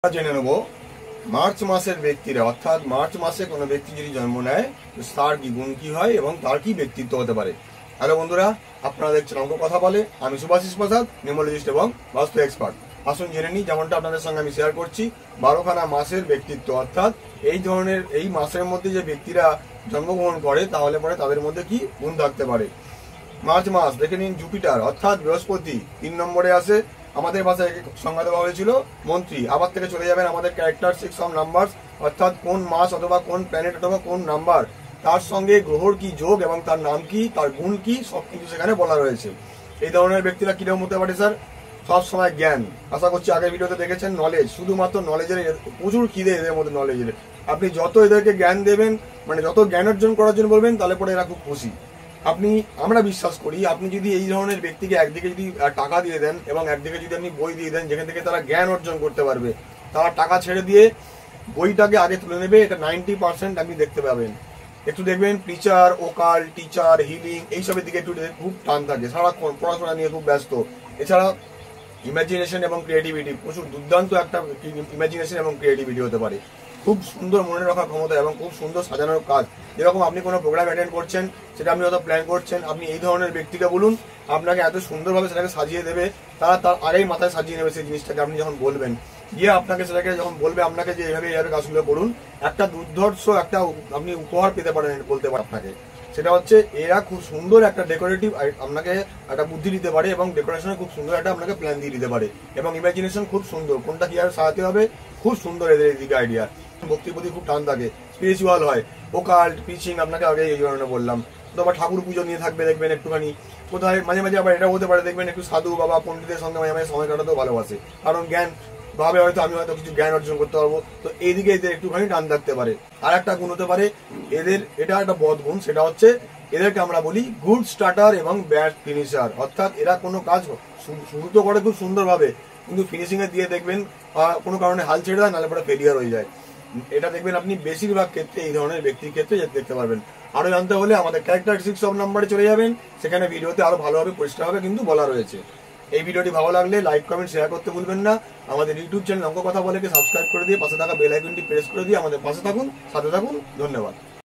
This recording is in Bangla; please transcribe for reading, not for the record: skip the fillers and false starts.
জেনে নেব মার্চ মাসের ব্যক্তিরা, অর্থাৎ মার্চ মাসে কোনো ব্যক্তি যদি জন্ম নেয় তার কি গুণ কি হয় এবং তার কি ব্যক্তিত্ব হতে পারে। হ্যালো বন্ধুরা, আপনারা দেখছেন অঙ্ক কথা বলে। আমি শুভাশিস প্রসাদ, নিউমোলজিস্ট এবং বাস্তু এক্সপার্ট। আসুন জেনে নিই, যেমনটা আপনাদের সঙ্গে আমি শেয়ার করছি 12খানা মাসের ব্যক্তিত্ব, অর্থাৎ এই ধরনের এই মাসের মধ্যে যে ব্যক্তিরা জন্মগ্রহণ করে তাহলে পরে তাদের মধ্যে কি গুণ থাকতে পারে। মার্চ মাস দেখে নিন, জুপিটার অর্থাৎ বৃহস্পতি 3 নম্বরে আসে। আমাদের ভাষায় সংজ্ঞা দেওয়া হয়েছিল মন্ত্রী। আবার থেকে চলে যাবেন আমাদের ক্যারেক্টারিস্টিক্স অফ নাম্বারস, অর্থাৎ কোন মাস অথবা কোন প্ল্যানেট অথবা কোন নাম্বার, তার সঙ্গে গ্রহর কি যোগ এবং তার নাম কি, তার গুণ কি, সবকিছু সেখানে বলা রয়েছে। এই ধরনের ব্যক্তিরা কিরকম হতে পারে স্যার? সব সময় জ্ঞান, আশা করছি আগের ভিডিওতে দেখেছেন, নলেজ, শুধুমাত্র নলেজের প্রচুর খিদে এদের মধ্যে নলেজের। আপনি যত এদেরকে জ্ঞান দেবেন, মানে যত জ্ঞান অর্জন করার জন্য বলবেন, তাহলে পরে এরা খুব খুশি। আমরা বিশ্বাস করি আপনি যদি এই ধরনের ব্যক্তিকে একদিকে যদি টাকা দিয়ে দেন এবং একদিকে যদি আপনি বই দিয়ে দেন যেখান থেকে তারা জ্ঞান অর্জন করতে পারবে, তারা টাকা ছেড়ে দিয়ে বইটাকে আগে তুলে নেবে। এটা 90% আপনি দেখতে পাবেন। একটু দেখবেন টিচার, ওকাল, টিচার, হিলিং এইসবের দিকে একটু খুব টান থাকে, সারাক্ষণ পড়াশোনা নিয়ে খুব ব্যস্ত। এছাড়া ইমাজিনেশন এবং ক্রিয়েটিভিটি, প্রচুর দুর্দান্ত একটা ইমাজিনেশন এবং ক্রিয়েটিভিটি হতে পারে। খুব সুন্দর মনে রাখার ক্ষমতা এবং খুব সুন্দর সাজানোর কাজ। যেরকম আপনি কোনো প্রোগ্রাম অ্যাটেন্ড করছেন, সেটা আপনি হয়তো প্ল্যান করছেন, আপনি এই ধরনের ব্যক্তিকে বলুন, আপনাকে এত সুন্দরভাবে সেটাকে সাজিয়ে দেবে। তারা তার আগেই মাথায় সাজিয়ে নেবে সেই জিনিসটাকে। আপনি যখন বলবেন গিয়ে আপনাকে সেটাকে যখন বলবে আপনাকে যে এইভাবে কাজগুলো করুন, একটা দুর্ধর্ষ একটা আপনি উপহার পেতে পারেন বলতে পারেন আপনাকে। সেটা হচ্ছে এরা খুব সুন্দর একটা ডেকোরেটিভ আপনাকে একটা বুদ্ধি দিতে পারে এবং ডেকোরেশনে খুব সুন্দর একটা আপনাকে প্ল্যান দিয়ে দিতে পারে এবং ইমাজিনেশন খুব সুন্দর, কোনটা কিভাবে সাজাতে হবে খুব সুন্দর এদের এদিকে আইডিয়া। ভক্তির প্রতি খুব টান থাকে, স্পিরিচুয়াল হয়, ওকাল্ট, পিচিং আপনাকে আগে এই জন্য বললাম। অথবা ঠাকুর পুজো নিয়ে থাকবে দেখবেন একটুখানি কোথায়, মাঝে মাঝে আবার এটা হতে পারে দেখবেন একটু সাধু বাবা পণ্ডিতের সঙ্গে মাঝে মাঝে সময় কাটাতেও ভালোবাসে, কারণ জ্ঞান ভাবে হয়তো আমি হয়তো কিছু জ্ঞান অর্জন করতে পারবো। তো এইদিকে এদের একটুখানি টান থাকতে পারে। আর একটা গুণ হতে পারে এদের, এটা একটা বদ গুণ, সেটা হচ্ছে এদেরকে আমরা বলি গুড স্টার্টার এবং ব্যাড ফিনিশার। অর্থাৎ এরা কোনো কাজ শুরু তো করে খুব সুন্দরভাবে, কিন্তু ফিনিশিং এর দিয়ে দেখবেন কোনো কারণে হাল ছেড়ে দেয়, নাহলে পরে ফেলিয়ার হয়ে যায়। এটা দেখবেন আপনি বেশিরভাগ ক্ষেত্রে এই ধরনের ব্যক্তির ক্ষেত্রে দেখতে পারবেন। আরো জানতে হলে আমাদের ক্যারেক্টারিস্টিক্স অফ নাম্বারে চলে যাবেন, সেখানে ভিডিওতে আরো ভালোভাবে পরিষ্কারভাবে কিন্তু বলা রয়েছে। এই ভিডিওটি ভালো লাগলে লাইক, কমেন্ট, শেয়ার করতে ভুলবেন না। আমাদের ইউটিউব চ্যানেল অঙ্ক কথা বলে সাবস্ক্রাইব করে দিয়ে পাশে থাকা বেল আইকনটি প্রেস করে দিয়ে আমাদের পাশে থাকুন, সাথে থাকুন। ধন্যবাদ।